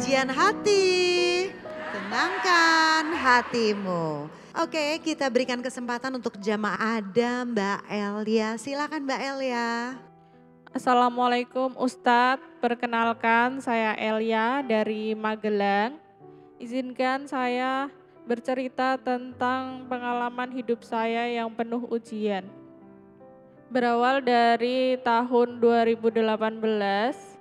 ujian hati. Tenangkan hatimu. Oke, kita berikan kesempatan untuk jamaah ada Mbak Elia. Silakan Mbak Elia. Assalamualaikum Ustadz, perkenalkan saya Elia dari Magelang. Izinkan saya bercerita tentang pengalaman hidup saya yang penuh ujian. Berawal dari tahun 2018,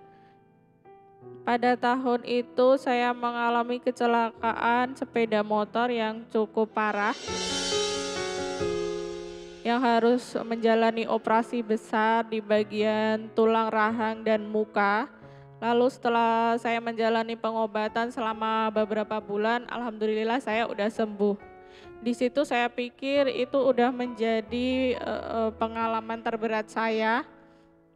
pada tahun itu saya mengalami kecelakaan sepeda motor yang cukup parah, yang harus menjalani operasi besar di bagian tulang rahang dan muka. Lalu setelah saya menjalani pengobatan selama beberapa bulan, alhamdulillah saya udah sembuh. Di situ saya pikir itu udah menjadi pengalaman terberat saya.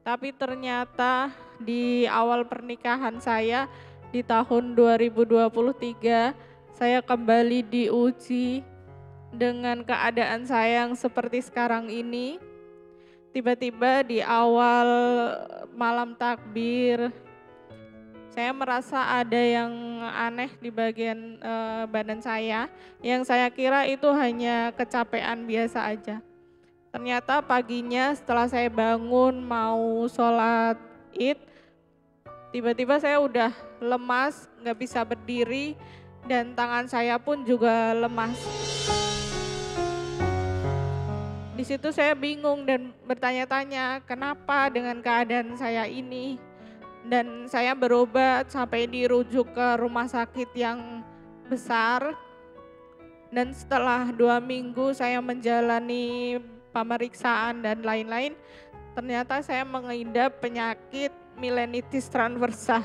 Tapi ternyata di awal pernikahan saya di tahun 2023, saya kembali diuji dengan keadaan saya yang seperti sekarang ini. Tiba-tiba di awal malam takbir, saya merasa ada yang aneh di bagian badan saya, yang saya kira itu hanya kecapean biasa aja. Ternyata paginya setelah saya bangun mau sholat id, tiba-tiba saya udah lemas, nggak bisa berdiri, dan tangan saya pun juga lemas. Di situ saya bingung dan bertanya-tanya, kenapa dengan keadaan saya ini? Dan saya berobat sampai dirujuk ke rumah sakit yang besar. Dan setelah 2 minggu saya menjalani pemeriksaan dan lain-lain, ternyata saya mengidap penyakit melanitis transversa,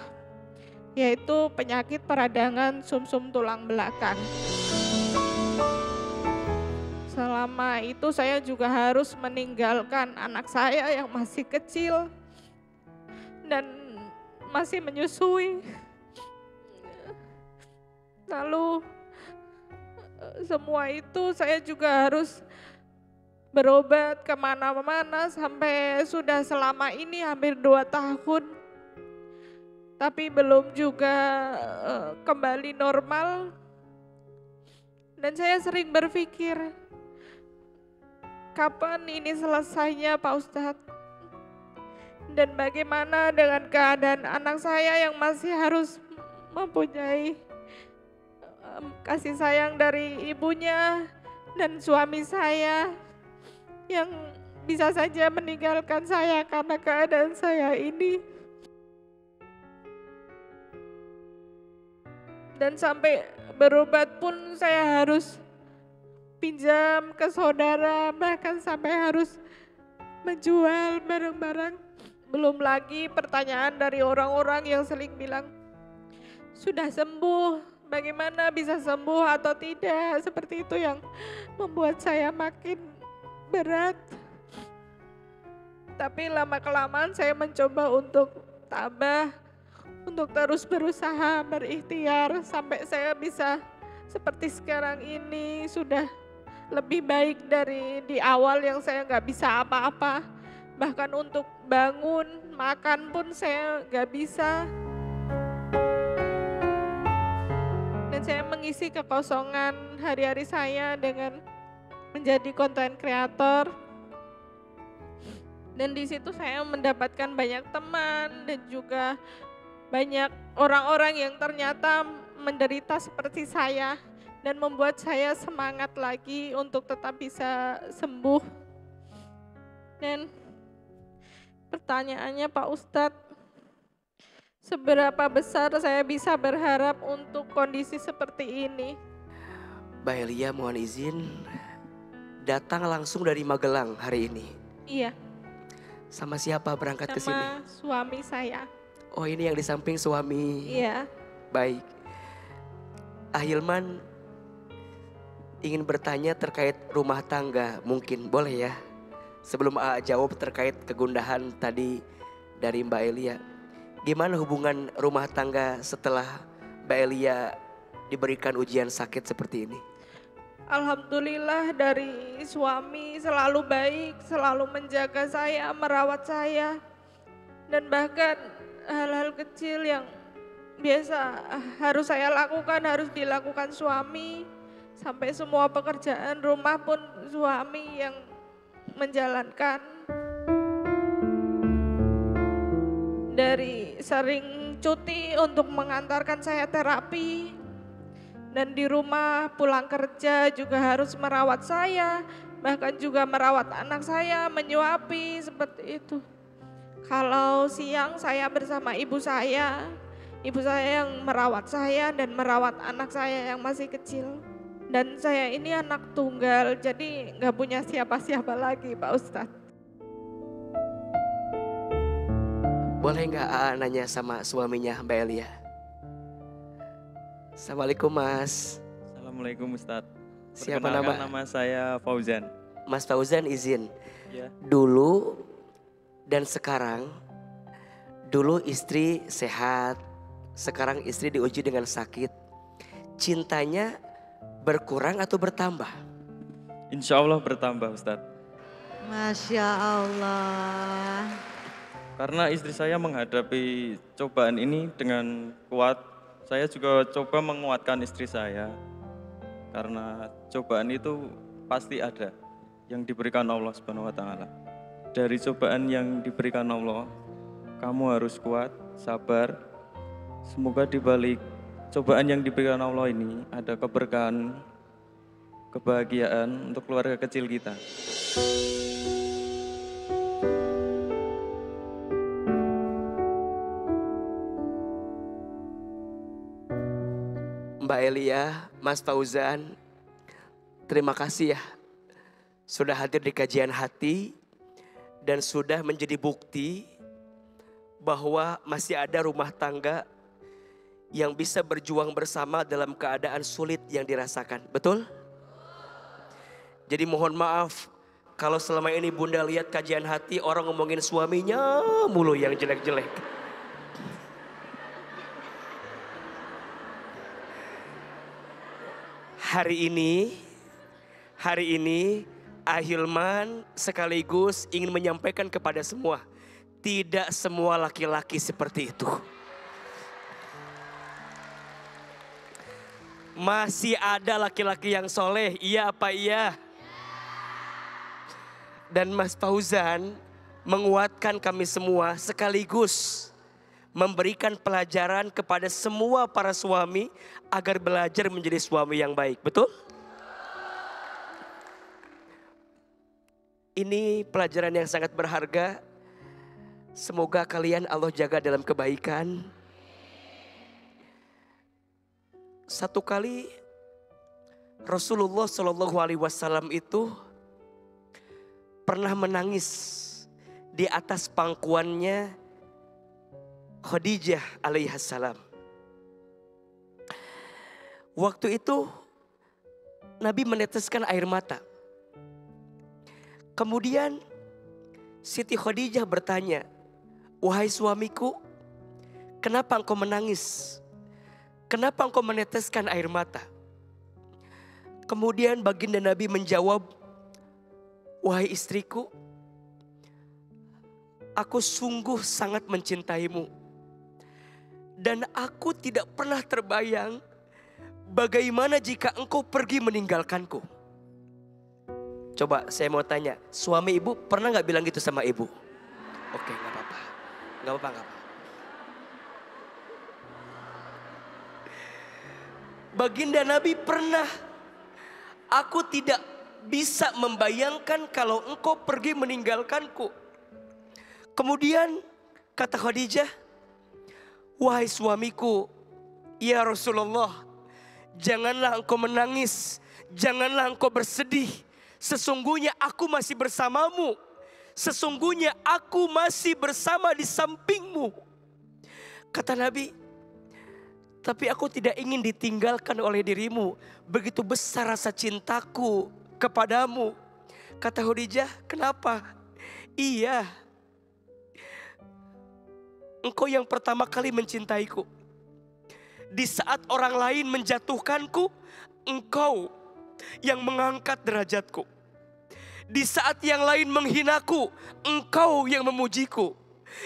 yaitu penyakit peradangan sumsum tulang belakang. Selama itu saya juga harus meninggalkan anak saya yang masih kecil dan masih menyusui. Lalu semua itu saya juga harus berobat kemana-mana sampai sudah selama ini hampir 2 tahun. Tapi belum juga kembali normal. Dan saya sering berpikir, kapan ini selesainya Pak Ustadz? Dan bagaimana dengan keadaan anak saya yang masih harus mempunyai kasih sayang dari ibunya dan suami saya yang bisa saja meninggalkan saya karena keadaan saya ini. Dan sampai berobat pun saya harus pinjam ke saudara, bahkan sampai harus menjual barang-barang. Belum lagi pertanyaan dari orang-orang yang sering bilang, sudah sembuh, bagaimana bisa sembuh atau tidak, seperti itu yang membuat saya makin berat. Tapi lama-kelamaan saya mencoba untuk tabah, untuk terus berusaha berikhtiar sampai saya bisa seperti sekarang ini, sudah lebih baik dari di awal yang saya nggak bisa apa-apa. Bahkan untuk bangun, makan pun saya nggak bisa. Dan saya mengisi kekosongan hari-hari saya dengan menjadi konten kreator. Dan di situ saya mendapatkan banyak teman dan juga banyak orang-orang yang ternyata menderita seperti saya dan membuat saya semangat lagi untuk tetap bisa sembuh. Dan pertanyaannya Pak Ustadz, seberapa besar saya bisa berharap untuk kondisi seperti ini? Mbak Elia, mohon izin datang langsung dari Magelang hari ini. Iya. Sama siapa berangkat ke sini? Sama suami saya. Oh, ini yang di samping suami. Iya. Baik. Ahilman ingin bertanya terkait rumah tangga, mungkin boleh ya? Sebelum jawab terkait kegundahan tadi dari Mbak Elia. Gimana hubungan rumah tangga setelah Mbak Elia diberikan ujian sakit seperti ini? Alhamdulillah dari suami selalu baik, selalu menjaga saya, merawat saya. Dan bahkan hal-hal kecil yang biasa harus saya lakukan, harus dilakukan suami. Sampai semua pekerjaan rumah pun suami yang menjalankan. Dari sering cuti untuk mengantarkan saya terapi. Dan di rumah pulang kerja juga harus merawat saya. Bahkan juga merawat anak saya, menyuapi seperti itu. Kalau siang saya bersama ibu saya yang merawat saya dan merawat anak saya yang masih kecil. Dan saya ini anak tunggal, jadi nggak punya siapa-siapa lagi Pak Ustadz. Boleh nggak AA nanya sama suaminya Mbak Elia? Assalamualaikum Mas. Assalamualaikum Ustadz. Siapa Perkenalkan, nama? nama saya Fauzan. Mas Fauzan izin. Ya. Dulu dan sekarang, dulu istri sehat, sekarang istri diuji dengan sakit. Cintanya berkurang atau bertambah? Insya Allah bertambah Ustadz. Masya Allah. Karena istri saya menghadapi cobaan ini dengan kuat, saya juga coba menguatkan istri saya. Karena cobaan itu pasti ada yang diberikan Allah Subhanahu wa taala. Dari cobaan yang diberikan Allah, kamu harus kuat, sabar. Semoga di balik cobaan yang diberikan Allah ini ada keberkahan, kebahagiaan untuk keluarga kecil kita. Mbak Elia, Mas Fauzan, terima kasih ya sudah hadir di kajian hati dan sudah menjadi bukti bahwa masih ada rumah tangga yang bisa berjuang bersama dalam keadaan sulit yang dirasakan. Betul? Jadi mohon maaf kalau selama ini Bunda lihat kajian hati orang ngomongin suaminya mulu yang jelek-jelek. Hari ini Ahilman sekaligus ingin menyampaikan kepada semua, tidak semua laki-laki seperti itu. Masih ada laki-laki yang soleh, iya apa iya? Dan Mas Fauzan menguatkan kami semua sekaligus memberikan pelajaran kepada semua para suami agar belajar menjadi suami yang baik. Betul? Ini pelajaran yang sangat berharga. Semoga kalian Allah jaga dalam kebaikan. Satu kali Rasulullah SAW itu pernah menangis di atas pangkuannya Khadijah alaihissalam. Waktu itu Nabi meneteskan air mata. Kemudian Siti Khadijah bertanya, "Wahai suamiku, kenapa engkau menangis? Kenapa engkau meneteskan air mata?" Kemudian baginda Nabi menjawab, "Wahai istriku, aku sungguh sangat mencintaimu. Dan aku tidak pernah terbayang bagaimana jika engkau pergi meninggalkanku." Coba saya mau tanya, suami ibu pernah gak bilang gitu sama ibu? Oke, gak apa-apa. Gak apa-apa. Baginda Nabi pernah, "Aku tidak bisa membayangkan kalau engkau pergi meninggalkanku." Kemudian kata Khadijah, "Wahai suamiku, ya Rasulullah, janganlah engkau menangis, janganlah engkau bersedih. Sesungguhnya aku masih bersamamu. Sesungguhnya aku masih bersama di sampingmu." Kata Nabi, "Tapi aku tidak ingin ditinggalkan oleh dirimu. Begitu besar rasa cintaku kepadamu." Kata Khadijah, "Kenapa?" "Iya, engkau yang pertama kali mencintaiku. Di saat orang lain menjatuhkanku, engkau yang mengangkat derajatku. Di saat yang lain menghinaku, engkau yang memujiku.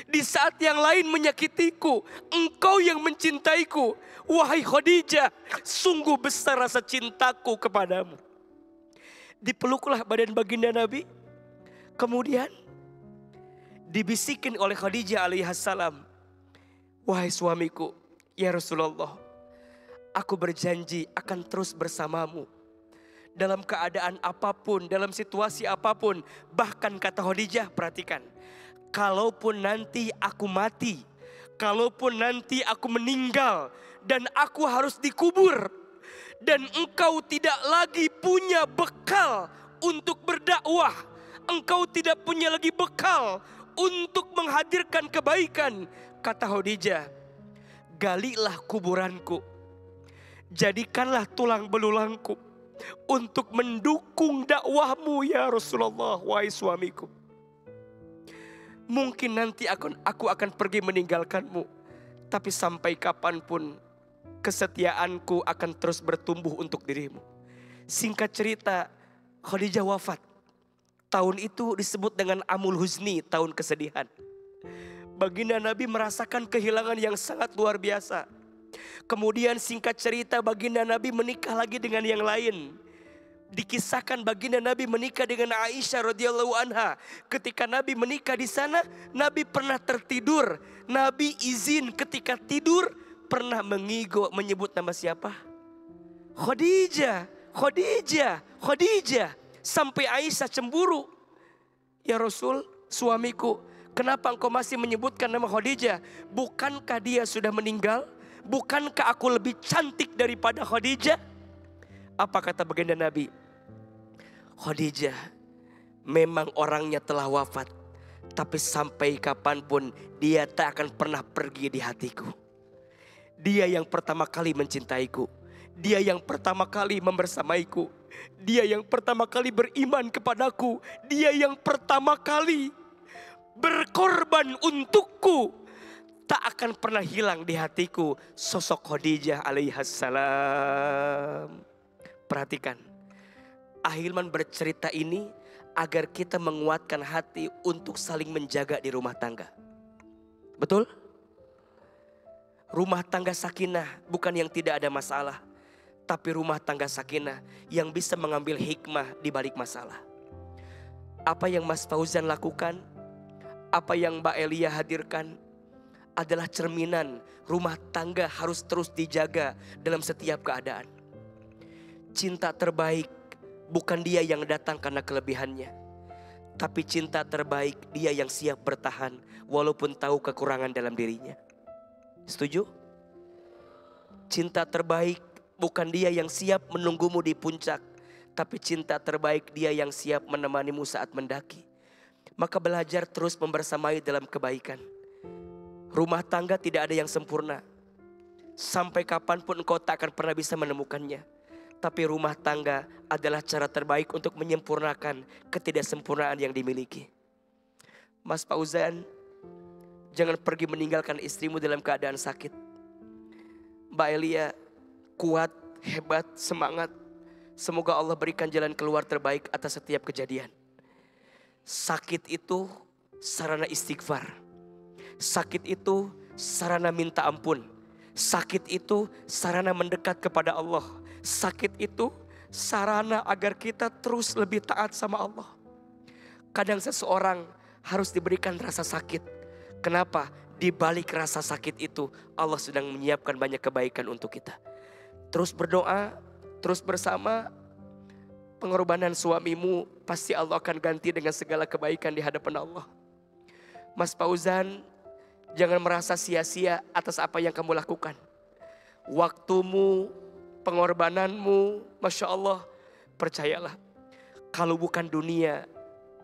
Di saat yang lain menyakitiku, engkau yang mencintaiku. Wahai Khadijah, sungguh besar rasa cintaku kepadamu. Dipeluklah badan baginda Nabi. Kemudian dibisikin oleh Khadijah alaihissalam, wahai suamiku, ya Rasulullah, aku berjanji akan terus bersamamu. Dalam keadaan apapun, dalam situasi apapun. Bahkan kata Khadijah, perhatikan, kalaupun nanti aku mati, kalaupun nanti aku meninggal dan aku harus dikubur, dan engkau tidak lagi punya bekal untuk berdakwah, engkau tidak punya lagi bekal untuk menghadirkan kebaikan, kata Khadijah, galilah kuburanku, jadikanlah tulang belulangku untuk mendukung dakwahmu ya Rasulullah, wahai suamiku. Mungkin nanti aku akan pergi meninggalkanmu, tapi sampai kapanpun kesetiaanku akan terus bertumbuh untuk dirimu. Singkat cerita, Khadijah wafat. Tahun itu disebut dengan Amul Huzni, tahun kesedihan. Baginda Nabi merasakan kehilangan yang sangat luar biasa. Kemudian singkat cerita, baginda Nabi menikah lagi dengan yang lain. Dikisahkan baginda Nabi menikah dengan Aisyah radhiyallahu anha. Ketika Nabi menikah di sana, Nabi pernah tertidur. Nabi izin ketika tidur pernah mengigo menyebut nama siapa? Khadijah, Khadijah, Khadijah. Sampai Aisyah cemburu. Ya Rasul, suamiku, kenapa engkau masih menyebutkan nama Khadijah? Bukankah dia sudah meninggal? Bukankah aku lebih cantik daripada Khadijah? Apa kata baginda Nabi? Khadijah memang orangnya telah wafat, tapi sampai kapanpun dia tak akan pernah pergi di hatiku. Dia yang pertama kali mencintaiku. Dia yang pertama kali membersamaiku. Dia yang pertama kali beriman kepadaku. Dia yang pertama kali berkorban untukku. Tak akan pernah hilang di hatiku sosok Khadijah alaihissalam. Perhatikan, Ahilman bercerita ini agar kita menguatkan hati untuk saling menjaga di rumah tangga. Betul? Rumah tangga sakinah bukan yang tidak ada masalah, tapi rumah tangga sakinah yang bisa mengambil hikmah di balik masalah. Apa yang Mas Fauzan lakukan, apa yang Mbak Elia hadirkan adalah cerminan rumah tangga harus terus dijaga dalam setiap keadaan. Cinta terbaik bukan dia yang datang karena kelebihannya, tapi cinta terbaik dia yang siap bertahan walaupun tahu kekurangan dalam dirinya. Setuju? Cinta terbaik bukan dia yang siap menunggumu di puncak, tapi cinta terbaik dia yang siap menemanimu saat mendaki. Maka belajar terus membersamai dalam kebaikan. Rumah tangga tidak ada yang sempurna. Sampai kapanpun engkau tak akan pernah bisa menemukannya. Tapi rumah tangga adalah cara terbaik untuk menyempurnakan ketidaksempurnaan yang dimiliki. Mas Fauzan, jangan pergi meninggalkan istrimu dalam keadaan sakit. Mbak Elia, kuat, hebat, semangat. Semoga Allah berikan jalan keluar terbaik atas setiap kejadian. Sakit itu sarana istighfar. Sakit itu sarana minta ampun. Sakit itu sarana mendekat kepada Allah. Sakit itu sarana agar kita terus lebih taat sama Allah. Kadang seseorang harus diberikan rasa sakit. Kenapa? Di balik rasa sakit itu Allah sedang menyiapkan banyak kebaikan untuk kita. Terus berdoa, terus bersama. Pengorbanan suamimu pasti Allah akan ganti dengan segala kebaikan di hadapan Allah. Mas Fauzan, jangan merasa sia-sia atas apa yang kamu lakukan. Waktumu, pengorbananmu, Masya Allah, percayalah. Kalau bukan dunia,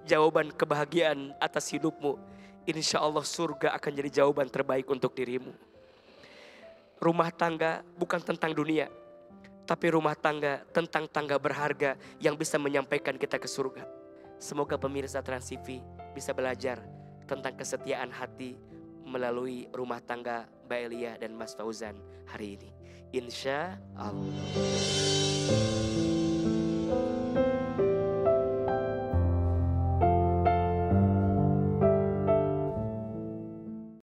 jawaban kebahagiaan atas hidupmu, insya Allah surga akan jadi jawaban terbaik untuk dirimu. Rumah tangga bukan tentang dunia, tapi rumah tangga tentang tangga berharga yang bisa menyampaikan kita ke surga. Semoga pemirsa Trans TV bisa belajar tentang kesetiaan hati melalui rumah tangga Mbak Elia dan Mas Fauzan hari ini. Insya Allah.